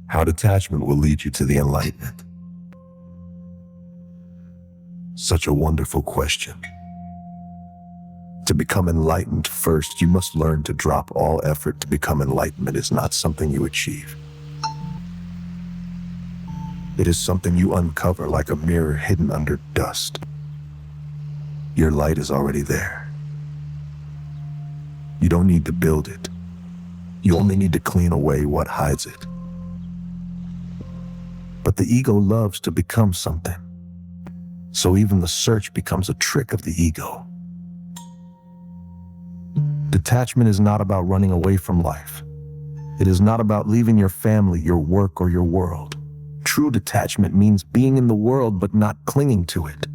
How detachment will lead you to the enlightenment. Such a wonderful question. To become enlightened, first, you must learn to drop all effort. To become enlightenment is not something you achieve. It is something you uncover like a mirror hidden under dust. Your light is already there. You don't need to build it. You only need to clean away what hides it. But the ego loves to become something. So even the search becomes a trick of the ego. Detachment is not about running away from life. It is not about leaving your family, your work, or your world. True detachment means being in the world but not clinging to it.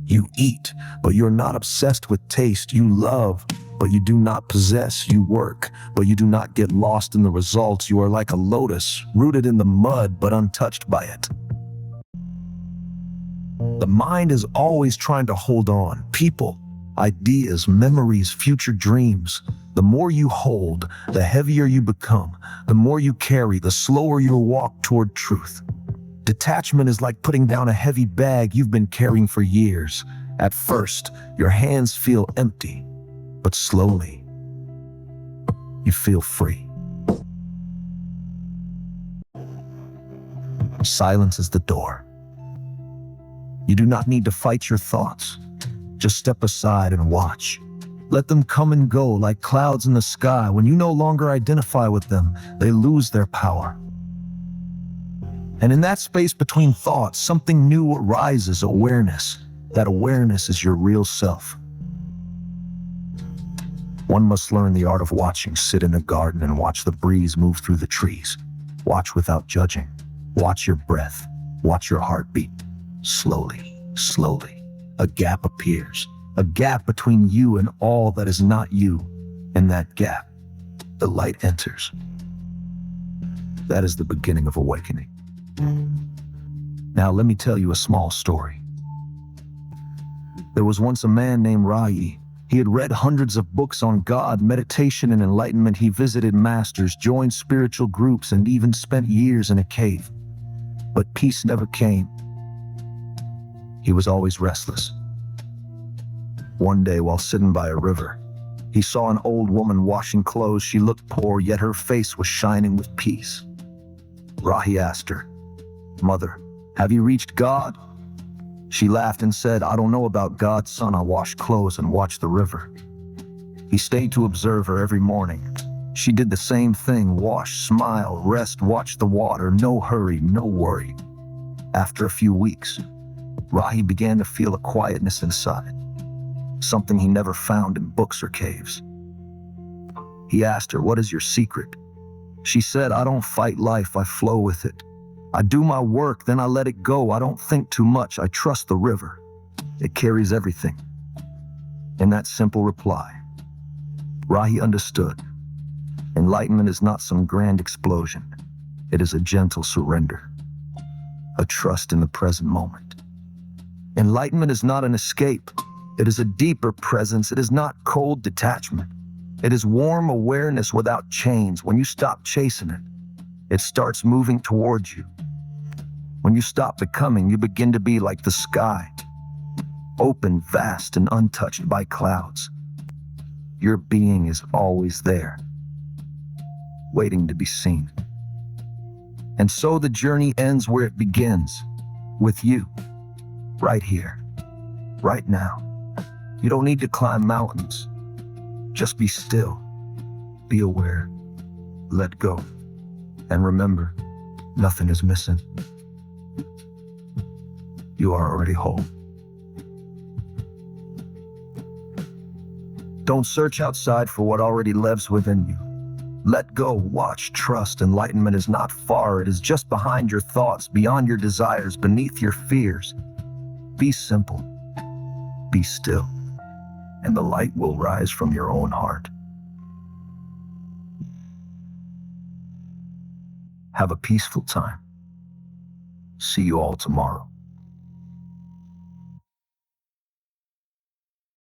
You eat, but you're not obsessed with taste. You love, but you do not possess. You work, but you do not get lost in the results. You are like a lotus, rooted in the mud but untouched by it. The mind is always trying to hold on. People, ideas, memories, future dreams. The more you hold, the heavier you become. The more you carry, the slower you'll walk toward truth. Detachment is like putting down a heavy bag you've been carrying for years. At first, your hands feel empty, but slowly, you feel free. Silence is the door. You do not need to fight your thoughts. Just step aside and watch. Let them come and go like clouds in the sky. When you no longer identify with them, they lose their power. And in that space between thoughts, something new arises, awareness. That awareness is your real self. One must learn the art of watching. Sit in a garden and watch the breeze move through the trees. Watch without judging. Watch your breath. Watch your heartbeat. Slowly, slowly, a gap appears. A gap between you and all that is not you. In that gap, the light enters. That is the beginning of awakening. Now let me tell you a small story. There was once a man named Rahi. He had read hundreds of books on God, meditation, and enlightenment. He visited masters, joined spiritual groups, and even spent years in a cave. But peace never came. He was always restless. One day, while sitting by a river, he saw an old woman washing clothes. She looked poor, yet her face was shining with peace. Rahi asked her, "Mother, have you reached God?" She laughed and said, "I don't know about God, son. I wash clothes and watch the river." He stayed to observe her every morning. She did the same thing: wash, smile, rest, watch the water, no hurry, no worry. After a few weeks, Rahi began to feel a quietness inside, something he never found in books or caves. He asked her, "What is your secret?" She said, "I don't fight life, I flow with it. I do my work, then I let it go. I don't think too much, I trust the river. It carries everything." In that simple reply, Rahi understood. Enlightenment is not some grand explosion. It is a gentle surrender, a trust in the present moment. Enlightenment is not an escape. It is a deeper presence. It is not cold detachment. It is warm awareness without chains. When you stop chasing it, it starts moving towards you. When you stop becoming, you begin to be like the sky, open, vast, and untouched by clouds. Your being is always there, waiting to be seen. And so the journey ends where it begins, with you, right here, right now. You don't need to climb mountains. Just be still, be aware, let go, and remember, nothing is missing. You are already whole. Don't search outside for what already lives within you. Let go, watch, trust. Enlightenment is not far. It is just behind your thoughts, beyond your desires, beneath your fears. Be simple, be still, and the light will rise from your own heart. Have a peaceful time. See you all tomorrow.